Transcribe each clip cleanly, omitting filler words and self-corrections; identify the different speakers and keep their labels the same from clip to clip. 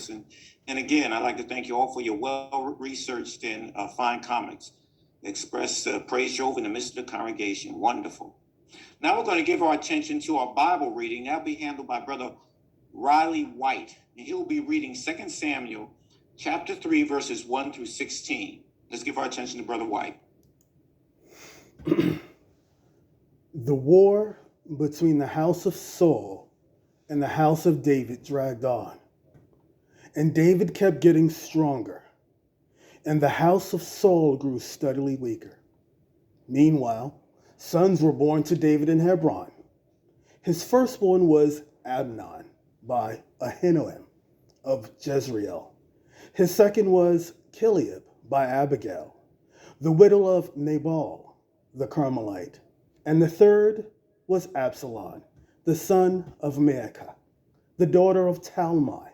Speaker 1: Jefferson. And again, I'd like to thank you all for your well-researched and fine comments. Express praise Jehovah in the midst of the congregation. Wonderful. Now we're going to give our attention to our Bible reading. That'll be handled by Brother Riley White. And he'll be reading 2 Samuel chapter 3, verses 1 through 16. Let's give our attention to Brother White.
Speaker 2: The war between the house of Saul and the house of David dragged on, and David kept getting stronger, and the house of Saul grew steadily weaker. Meanwhile, sons were born to David in Hebron. His firstborn was Amnon by Ahinoam of Jezreel. His second was Kileab by Abigail, the widow of Nabal the Carmelite. And the third was Absalom, the son of Maacah, the daughter of Talmai,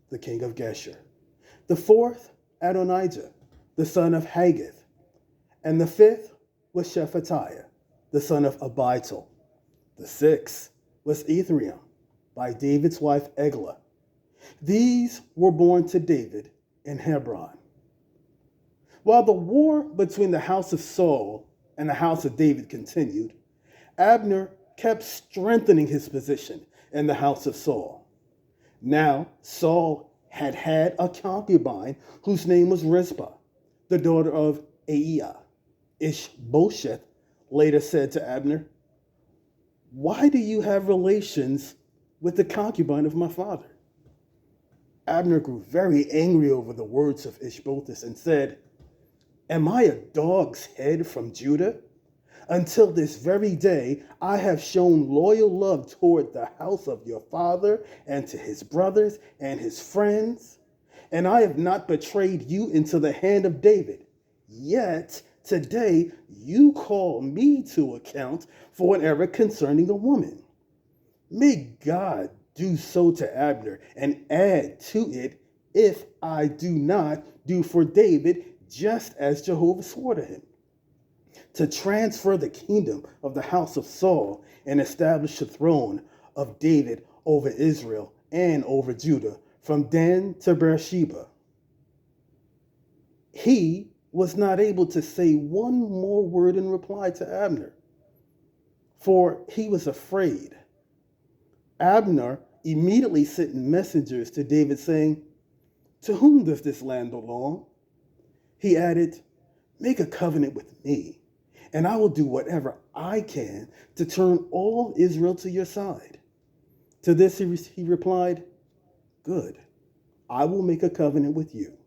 Speaker 2: the king of Geshur. The fourth, Adonijah, the son of Haggith. And the fifth was Shephatiah, the son of Abital. The sixth was Ithream, by David's wife Eglah. These were born to David in Hebron. While the war between the house of Saul and the house of David continued, Abner kept strengthening his position in the house of Saul. Now, Saul had a concubine whose name was Rizpah, the daughter of Aiah. Ishbosheth later said to Abner, "Why do you have relations with the concubine of my father?" Abner grew very angry over the words of Ishbosheth and said, "Am I a dog's head from Judah? Until this very day, I have shown loyal love toward the house of your father and to his brothers and his friends, and I have not betrayed you into the hand of David. Yet today you call me to account for an error concerning a woman. May God do so to Abner and add to it if I do not do for David just as Jehovah swore to him, to transfer the kingdom of the house of Saul and establish the throne of David over Israel and over Judah from Dan to Beersheba." He was not able to say one more word in reply to Abner, for he was afraid. Abner immediately sent messengers to David saying, "To whom does this land belong?" He added, "Make a covenant with me, and I will do whatever I can to turn all Israel to your side." To this he replied, "Good, I will make a covenant with you.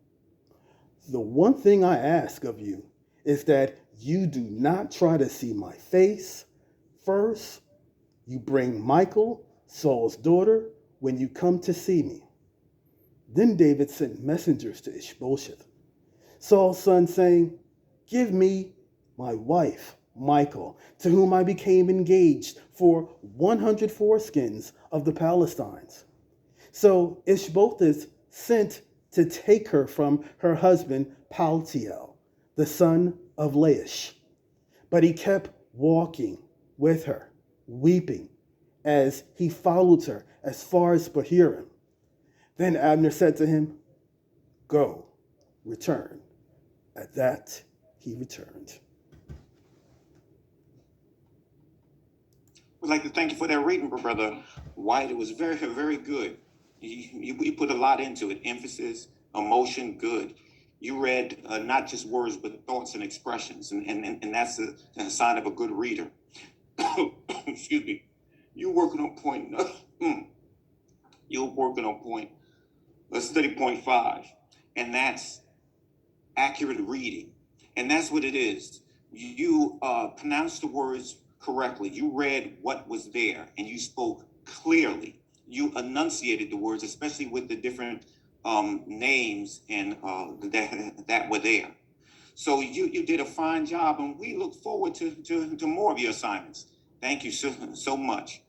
Speaker 2: The one thing I ask of you is that you do not try to see my face. First, you bring Michal, Saul's daughter, when you come to see me." Then David sent messengers to Ishbosheth, Saul's son, saying, "Give me my wife, Michal, to whom I became engaged for 100 foreskins of the Palestines." So Ishbosheth sent to take her from her husband Paltiel, the son of Laish. But he kept walking with her, weeping, as he followed her as far as Bahurim. Then Abner said to him, "Go, return." At that, he returned.
Speaker 1: We'd like to thank you for that reading, Brother White. It was very, very good. You put a lot into it. Emphasis, emotion, good. You read not just words, but thoughts and expressions. And that's a sign of a good reader. Excuse me. You're working on point. You're working on point. Let's study point 5. And that's accurate reading. And that's what it is. You pronounced the words correctly. You read what was there and you spoke clearly. You enunciated the words, especially with the different names and that were there. So you did a fine job, and we look forward to more of your assignments. Thank you so much.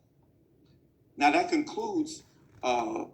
Speaker 1: Now that concludes our